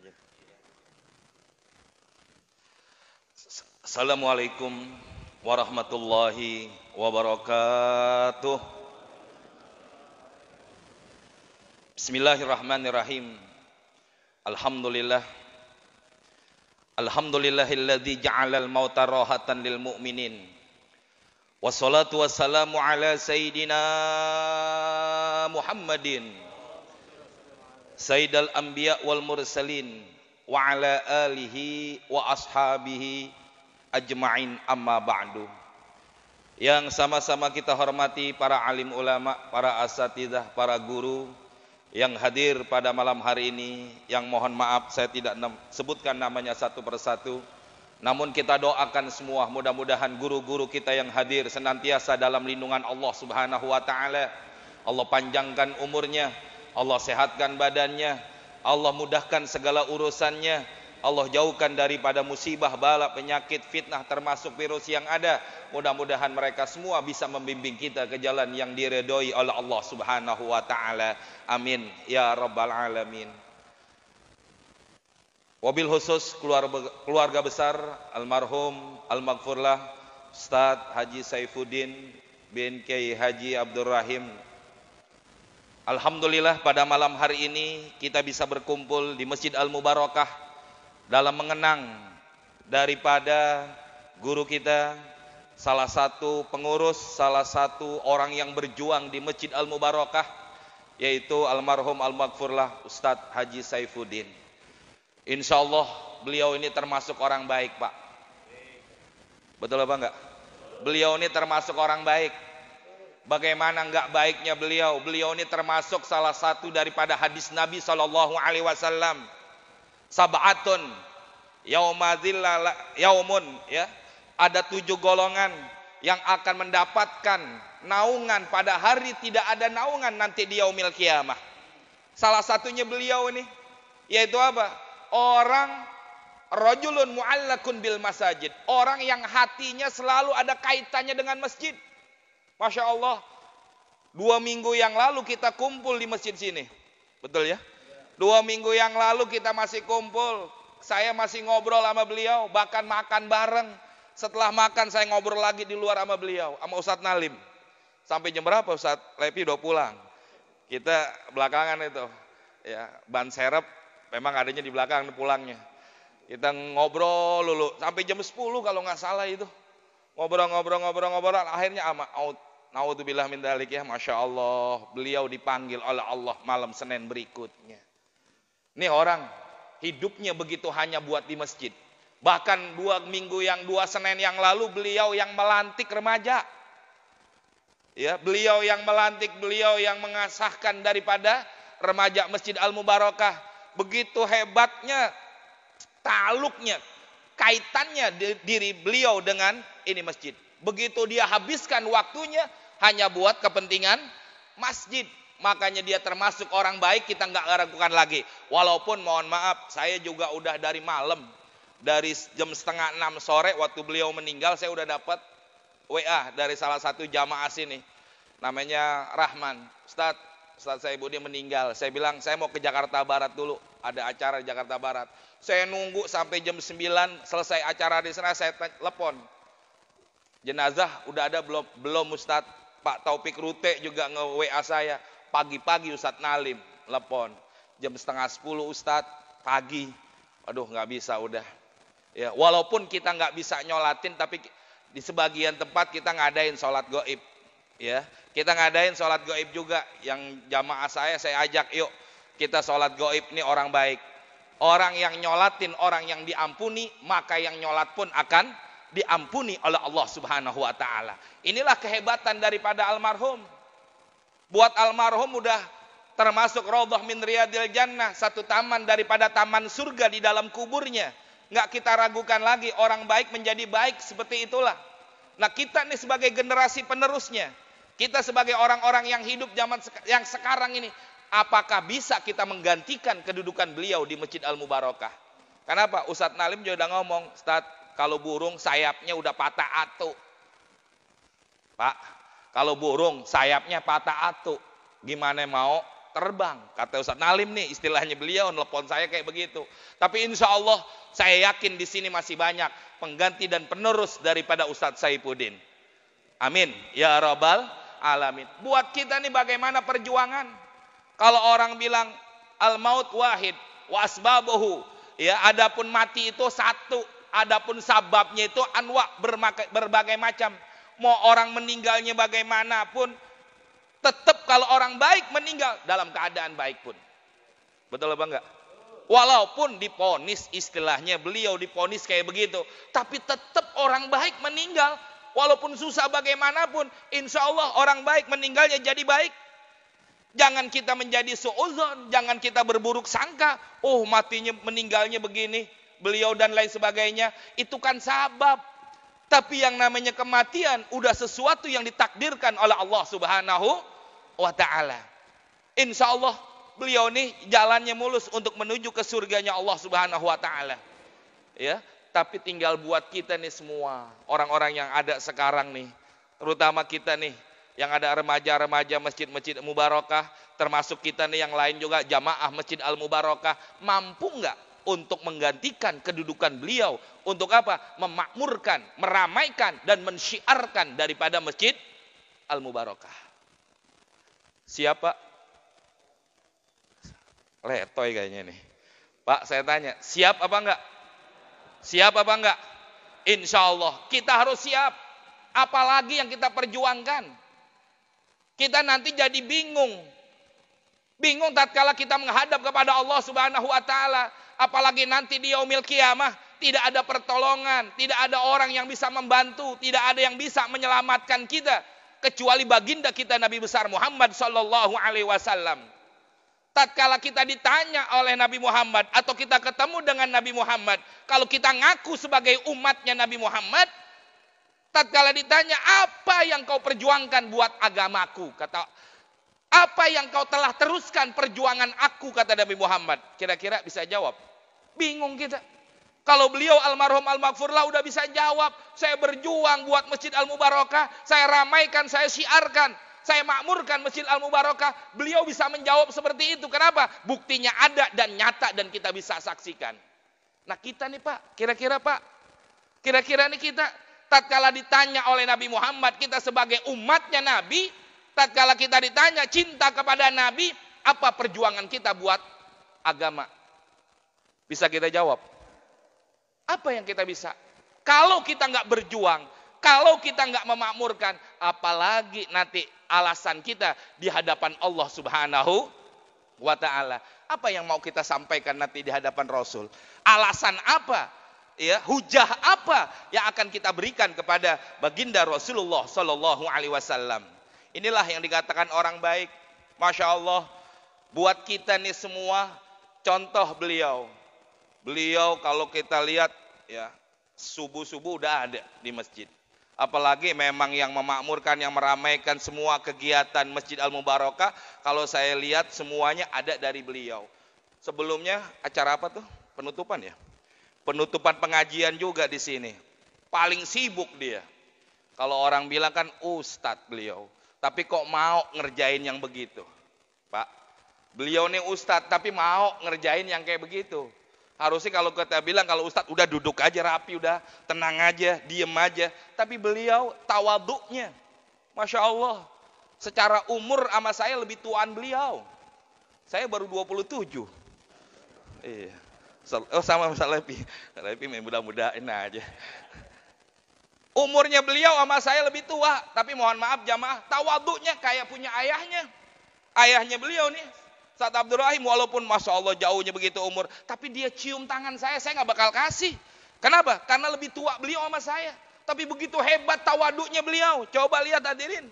aja. Assalamualaikum warahmatullahi wabarakatuh. Bismillahirrahmanirrahim. Alhamdulillah. Alhamdulillahilladzi ja'alal mauta rahatan lil mu'minin. Wassalatu wassalamu ala sayyidina Muhammadin sayyidal anbiya wal mursalin wa ala alihi wa ashabihi ajma'in, amma ba'du. Yang sama-sama kita hormati para alim ulama, para asatidzah, para guru yang hadir pada malam hari ini, yang mohon maaf saya tidak sebutkan namanya satu persatu. Namun kita doakan semua, mudah-mudahan guru-guru kita yang hadir senantiasa dalam lindungan Allah Subhanahu wa taala. Allah panjangkan umurnya, Allah sehatkan badannya, Allah mudahkan segala urusannya, Allah jauhkan daripada musibah, bala, penyakit, fitnah termasuk virus yang ada. Mudah-mudahan mereka semua bisa membimbing kita ke jalan yang diridhoi oleh Allah Subhanahu wa taala. Amin ya rabbal alamin. Wabil khusus keluarga besar almarhum al-maghfurlah Ustadz Haji Saifuddin bin Kiai Haji Abdul Rahim. Alhamdulillah pada malam hari ini kita bisa berkumpul di Masjid Al-Mubarakah dalam mengenang daripada guru kita, salah satu pengurus, salah satu orang yang berjuang di Masjid Al-Mubarakah, yaitu almarhum al-maghfurlah Ustadz Haji Saifuddin. Insya Allah beliau ini termasuk orang baik, Pak. Betul apa enggak? Beliau ini termasuk orang baik. Bagaimana enggak baiknya beliau? Beliau ini termasuk salah satu daripada hadis Nabi SAW. Sab'atun yaumun, ya. Ada 7 golongan yang akan mendapatkan naungan pada hari tidak ada naungan nanti di yaumil qiyamah. Salah satunya beliau ini, yaitu apa? Orang rajulun mu'allakun bil masajid, orang yang hatinya selalu ada kaitannya dengan masjid. Masya Allah, 2 minggu yang lalu kita kumpul di masjid sini, betul ya? 2 minggu yang lalu kita masih kumpul, saya masih ngobrol sama beliau, bahkan makan bareng. Setelah makan saya ngobrol lagi di luar sama beliau, sama Ustadz Nalim. Sampai jam berapa Ustadz Lepi udah pulang? Kita belakangan itu, ya, ban serep memang adanya di belakang pulangnya. Kita ngobrol dulu sampai jam 10 kalau nggak salah itu. Ngobrol. Akhirnya naudzubillah min dzalik, ya, Masya Allah. Beliau dipanggil oleh Allah malam Senin berikutnya. Ini orang hidupnya begitu hanya buat di masjid. Bahkan 2 Senin yang lalu beliau yang melantik remaja. Ya, beliau yang melantik, beliau yang mengasahkan daripada remaja Masjid Al-Mubarakah. Begitu hebatnya taluknya, kaitannya diri beliau dengan ini masjid. Begitu dia habiskan waktunya hanya buat kepentingan masjid, makanya dia termasuk orang baik, kita nggak ragukan lagi. Walaupun mohon maaf, saya juga udah dari malam, dari jam 5:30 sore waktu beliau meninggal, saya udah dapat WA dari salah satu jamaah sini, namanya Rahman. Ustadz Saifuddin meninggal. Saya bilang saya mau ke Jakarta Barat dulu, ada acara di Jakarta Barat. Saya nunggu sampai jam 9 selesai acara di sana, saya telepon. Jenazah udah ada belum Ustadz? Pak Taufik Rute juga nge-WA saya. Pagi-pagi Ustadz Nalim telepon. Jam 9:30 Ustadz pagi. Aduh nggak bisa udah. Ya, walaupun kita nggak bisa nyolatin, tapi di sebagian tempat kita ngadain sholat gaib. Ya, kita ngadain sholat gaib juga. Yang jamaah saya ajak, yuk kita sholat gaib. Ini orang baik, orang yang nyolatin, orang yang diampuni, maka yang nyolat pun akan diampuni oleh Allah Subhanahu wa taala. Inilah kehebatan daripada almarhum. Buat almarhum udah termasuk raudhah min riyadil jannah, satu taman daripada taman surga di dalam kuburnya. Nggak kita ragukan lagi, orang baik menjadi baik seperti itulah. Nah, kita nih sebagai generasi penerusnya, kita sebagai orang-orang yang hidup zaman yang sekarang ini, apakah bisa kita menggantikan kedudukan beliau di Masjid Al-Mubarakah? Kenapa? Ustadz Nalim juga udah ngomong, Ustadz, kalau burung sayapnya udah patah atu. Pak, kalau burung sayapnya patah atu, gimana mau terbang. Kata Ustaz Nalim nih, istilahnya beliau nelpon saya kayak begitu. Tapi insya Allah saya yakin di sini masih banyak pengganti dan penerus daripada Ustaz Saifuddin. Amin ya rabbal alamin. Buat kita nih bagaimana perjuangan? Kalau orang bilang al maut wahid wa asbabuhu, ya, adapun mati itu satu, adapun sababnya itu anwa, berbagai macam. Mau orang meninggalnya bagaimanapun, tetap kalau orang baik meninggal dalam keadaan baik pun. Betul apa enggak? Walaupun diponis, istilahnya beliau diponis kayak begitu, tapi tetap orang baik meninggal. Walaupun susah bagaimanapun, insya Allah orang baik meninggalnya jadi baik. Jangan kita menjadi suudzon, jangan kita berburuk sangka. Oh, matinya meninggalnya begini, beliau dan lain sebagainya. Itu kan sabab. Tapi yang namanya kematian udah sesuatu yang ditakdirkan oleh Allah Subhanahu wa ta'ala. Insya Allah beliau nih jalannya mulus untuk menuju ke surganya Allah Subhanahu wa ta'ala. Ya, tapi tinggal buat kita nih semua, orang-orang yang ada sekarang nih, terutama kita nih yang ada remaja-remaja Masjid-Masjid Mubarakah, termasuk kita nih yang lain juga jamaah Masjid Al Mubarakah, mampu nggak untuk menggantikan kedudukan beliau? Untuk apa? Memakmurkan, meramaikan dan mensyiarkan daripada Masjid Al Mubarakah. Siapa? Letoy kayaknya nih. Pak, saya tanya, siap apa enggak? Siap apa enggak? Insya Allah kita harus siap. Apalagi yang kita perjuangkan. Kita nanti jadi bingung. Bingung tatkala kita menghadap kepada Allah Subhanahu wa ta'ala. Apalagi nanti di yaumil qiyamah tidak ada pertolongan, tidak ada orang yang bisa membantu, tidak ada yang bisa menyelamatkan kita kecuali baginda kita Nabi besar Muhammad sallallahu alaihi wasallam. Tatkala kita ditanya oleh Nabi Muhammad atau kita ketemu dengan Nabi Muhammad, kalau kita ngaku sebagai umatnya Nabi Muhammad, tatkala ditanya apa yang kau perjuangkan buat agamaku, kata apa yang kau telah teruskan perjuangan aku, kata Nabi Muhammad, kira-kira bisa jawab? Bingung kita. Kalau beliau almarhum al-maghfurlah udah bisa jawab, saya berjuang buat Masjid Al Mubarakah, saya ramaikan, saya syiarkan, saya makmurkan Masjid Al Mubarakah. Beliau bisa menjawab seperti itu. Kenapa? Buktinya ada dan nyata dan kita bisa saksikan. Nah kita nih Pak, kira-kira Pak, kira-kira nih kita, tatkala ditanya oleh Nabi Muhammad, kita sebagai umatnya Nabi, tatkala kita ditanya cinta kepada Nabi, apa perjuangan kita buat agama? Bisa kita jawab? Apa yang kita bisa? Kalau kita nggak berjuang, kalau kita nggak memakmurkan, apalagi nanti alasan kita di hadapan Allah Subhanahu wa ta'ala. Apa yang mau kita sampaikan nanti di hadapan Rasul? Alasan apa? Ya, hujah apa yang akan kita berikan kepada baginda Rasulullah Sallallahu Alaihi Wasallam? Inilah yang dikatakan orang baik. Masya Allah, buat kita nih semua contoh beliau. Beliau kalau kita lihat ya, subuh-subuh udah ada di masjid. Apalagi memang yang memakmurkan, yang meramaikan semua kegiatan Masjid Al Mubarakah, kalau saya lihat semuanya ada dari beliau. Sebelumnya acara apa tuh? Penutupan ya? Penutupan pengajian juga di sini. Paling sibuk dia. Kalau orang bilang kan ustadz beliau, tapi kok mau ngerjain yang begitu? Pak, beliau nih ustadz tapi mau ngerjain yang kayak begitu. Harusnya kalau kita bilang kalau ustadz udah duduk aja rapi, udah tenang aja, diem aja. Tapi beliau tawaduknya, Masya Allah. Secara umur sama saya lebih tuaan beliau. Saya baru 27. Iya. Oh sama Lepi. Lepi mudah-mudahan aja. Umurnya beliau sama saya lebih tua. Tapi mohon maaf jamaah, tawaduknya kayak punya ayahnya. Ayahnya beliau nih, Ustaz Abdul Rahim, walaupun Masya Allah jauhnya begitu umur, tapi dia cium tangan saya nggak bakal kasih. Kenapa? Karena lebih tua beliau sama saya. Tapi begitu hebat tawaduknya beliau. Coba lihat hadirin.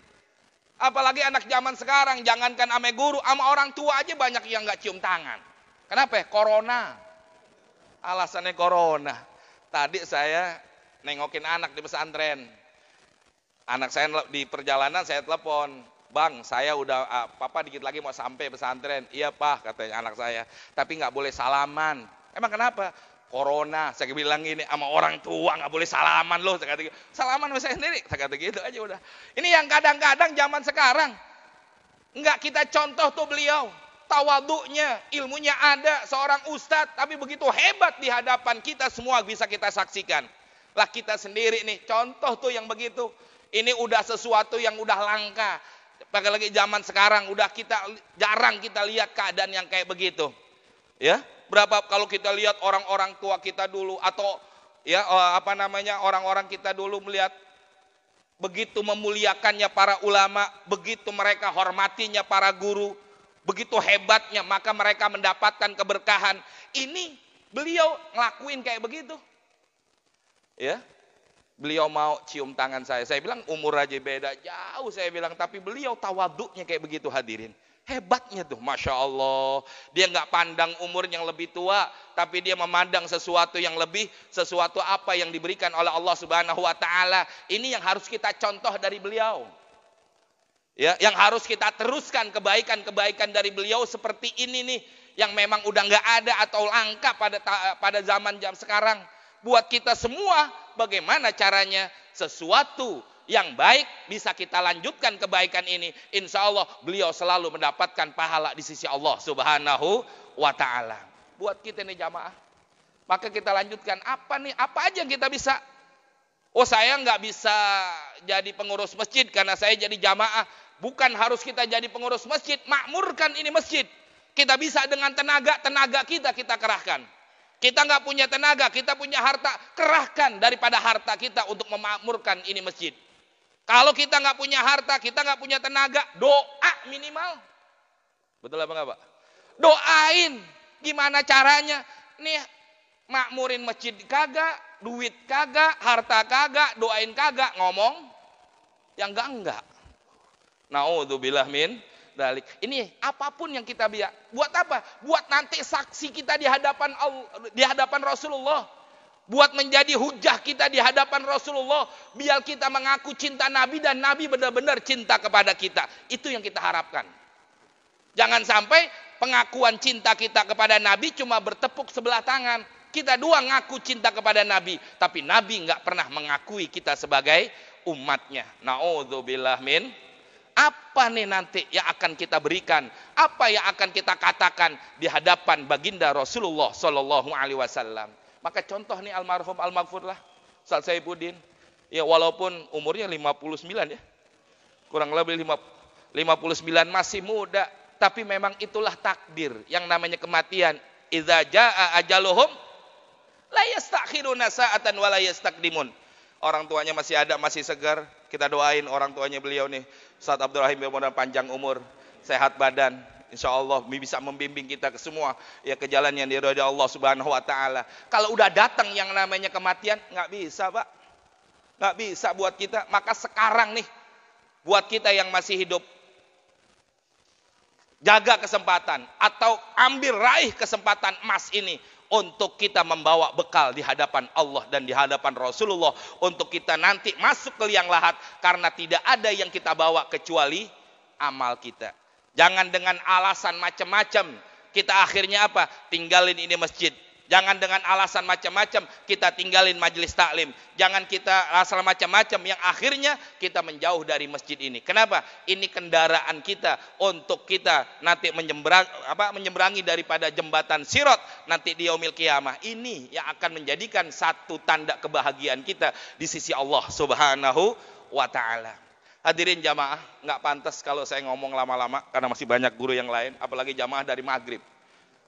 Apalagi anak zaman sekarang, jangankan ame guru, sama orang tua aja banyak yang nggak cium tangan. Kenapa? Corona. Alasannya corona. Tadi saya nengokin anak di pesantren. Anak saya di perjalanan saya telepon. Bang, saya udah, papa dikit lagi mau sampai pesantren. Iya Pak, katanya anak saya. Tapi nggak boleh salaman. Emang kenapa? Corona. Saya bilang gini, sama orang tua nggak boleh salaman loh. Saya kata gitu. Salaman sama saya sendiri. Saya kata gitu aja udah. Ini yang kadang-kadang zaman sekarang nggak kita contoh tuh beliau. tawaduknya, ilmunya ada, seorang ustadz, tapi begitu hebat di hadapan kita semua bisa kita saksikan. Lah kita sendiri nih, contoh tuh yang begitu. Ini udah sesuatu yang udah langka. Apalagi zaman sekarang udah jarang kita lihat keadaan yang kayak begitu. Ya, berapa kalau kita lihat orang-orang tua kita dulu atau ya orang-orang kita dulu melihat begitu memuliakannya para ulama, begitu mereka hormatinya para guru, begitu hebatnya maka mereka mendapatkan keberkahan. Ini beliau ngelakuin kayak begitu. Ya. Beliau mau cium tangan saya. Saya bilang umur aja beda jauh, saya bilang, tapi beliau tawaduknya kayak begitu hadirin. Hebatnya tuh, Masya Allah. Dia nggak pandang umur yang lebih tua, tapi dia memandang sesuatu yang lebih, sesuatu apa yang diberikan oleh Allah Subhanahu Wa Taala. Ini yang harus kita contoh dari beliau. Ya, yang harus kita teruskan kebaikan-kebaikan dari beliau seperti ini nih, yang memang udah nggak ada atau langka pada zaman sekarang. Buat kita semua, bagaimana caranya sesuatu yang baik bisa kita lanjutkan kebaikan ini. Insya Allah beliau selalu mendapatkan pahala di sisi Allah Subhanahu Wa Taala. Buat kita nih jamaah, maka kita lanjutkan apa aja yang kita bisa. Oh, saya nggak bisa jadi pengurus masjid karena saya jadi jamaah. Bukan harus kita jadi pengurus masjid, makmurkan ini masjid. Kita bisa dengan tenaga kita kerahkan. Kita nggak punya tenaga, kita punya harta, kerahkan daripada harta kita untuk memakmurkan ini masjid. Kalau kita nggak punya harta, kita nggak punya tenaga, doa minimal. Betul apa nggak Pak? Doain. Gimana caranya? Nih makmurin masjid kagak, duit kagak, harta kagak, doain kagak, ngomong yang enggak. Naudzubillah min dalik. Ini apapun yang kita buat apa? Buat nanti saksi kita di hadapan Allah, di hadapan Rasulullah. Buat menjadi hujah kita di hadapan Rasulullah. Biar kita mengaku cinta Nabi dan Nabi benar-benar cinta kepada kita. Itu yang kita harapkan. Jangan sampai pengakuan cinta kita kepada Nabi cuma bertepuk sebelah tangan. Kita dua ngaku cinta kepada Nabi, tapi Nabi nggak pernah mengakui kita sebagai umatnya. Naudzubillah min. Apa nih nanti yang akan kita berikan? Apa yang akan kita katakan di hadapan baginda Rasulullah Sallallahu Alaihi Wasallam? Maka contoh nih almarhum almaghfurlah Ustaz Saifuddin. Ya walaupun umurnya 59 ya, kurang lebih 59 masih muda, tapi memang itulah takdir yang namanya kematian. Idza jaa ajaluhum la yastakhiruna sa'atan wa la yastaqdimun. Orang tuanya masih ada, masih segar. Kita doain orang tuanya beliau nih, Ustaz Abdul Rahim, mudah-mudahan panjang umur, sehat badan, insya Allah bisa membimbing kita ke semua ya ke jalan yang diridhoi Allah Subhanahu Wa Taala. Kalau udah datang yang namanya kematian, nggak bisa Pak, nggak bisa buat kita. Maka sekarang nih, buat kita yang masih hidup, jaga kesempatan atau raih kesempatan emas ini untuk kita membawa bekal di hadapan Allah dan di hadapan Rasulullah, untuk kita nanti masuk ke liang lahat, karena tidak ada yang kita bawa kecuali amal kita. Jangan dengan alasan macam-macam kita akhirnya apa? Tinggalin ini masjid. Jangan dengan alasan macam-macam kita tinggalin majelis taklim. Jangan kita asal macam-macam yang akhirnya kita menjauh dari masjid ini. Kenapa? Ini kendaraan kita untuk kita nanti menyeberangi daripada jembatan Sirat nanti di yaumil qiyamah. Ini yang akan menjadikan satu tanda kebahagiaan kita di sisi Allah Subhanahu Wa Taala. Hadirin jamaah, nggak pantas kalau saya ngomong lama-lama karena masih banyak guru yang lain, apalagi jamaah dari maghrib.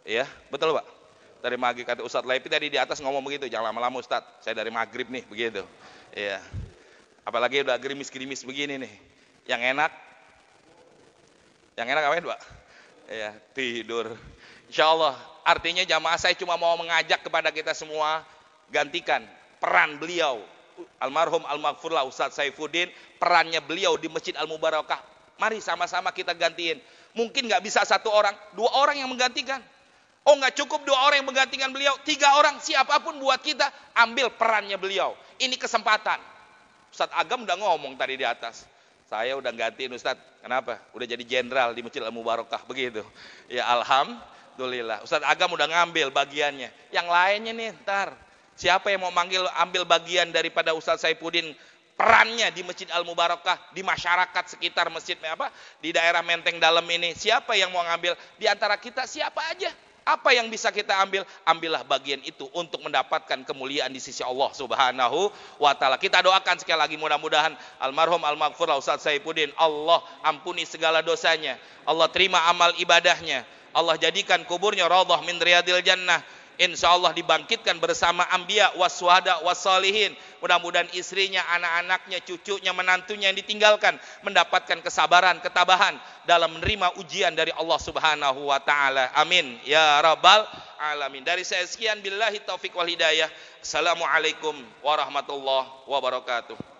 Ya, betul Pak? Dari maghrib, kata Ustadz Laipi tadi di atas ngomong begitu, jangan lama-lama Ustadz, saya dari maghrib nih, begitu. Ya, apalagi udah gerimis-gerimis begini nih, yang enak apain Pak? Ya, tidur. Insya Allah, artinya jamaah saya cuma mau mengajak kepada kita semua, gantikan peran beliau, almarhum almaghfurlah Ustadz Saifuddin, perannya beliau di Masjid Al-Mubarakah. Mari sama-sama kita gantiin. Mungkin nggak bisa satu orang, dua orang yang menggantikan. Oh, nggak cukup dua orang yang menggantikan beliau, tiga orang, siapapun buat kita ambil perannya beliau. Ini kesempatan. Ustadz Agam udah ngomong tadi di atas, saya udah gantiin Ustadz. Kenapa? Udah jadi jenderal di Masjid Al-Mubarakah, begitu. Ya alhamdulillah. Ustadz Agam udah ngambil bagiannya. Yang lainnya nih ntar, siapa yang mau ambil bagian daripada Ustadz Saifuddin perannya di Masjid Al-Mubarakah, di masyarakat sekitar masjid di daerah Menteng Dalam ini. Siapa yang mau ngambil? Di antara kita siapa aja? Apa yang bisa kita ambil? Ambillah bagian itu untuk mendapatkan kemuliaan di sisi Allah Subhanahu wa taala. Kita doakan sekali lagi, mudah-mudahan almarhum al-maghfurlah Ustaz Saifuddin, Allah ampuni segala dosanya, Allah terima amal ibadahnya, Allah jadikan kuburnya raudhah min riyadil jannah. Insya Allah dibangkitkan bersama anbiya wassuhada wassalihin. Mudah-mudahan istrinya, anak-anaknya, cucunya, menantunya yang ditinggalkan mendapatkan kesabaran, ketabahan dalam menerima ujian dari Allah Subhanahu wa taala. Amin ya rabbal alamin. Dari saya sekian, billahi taufik wal hidayah. Assalamualaikum warahmatullahi wabarakatuh.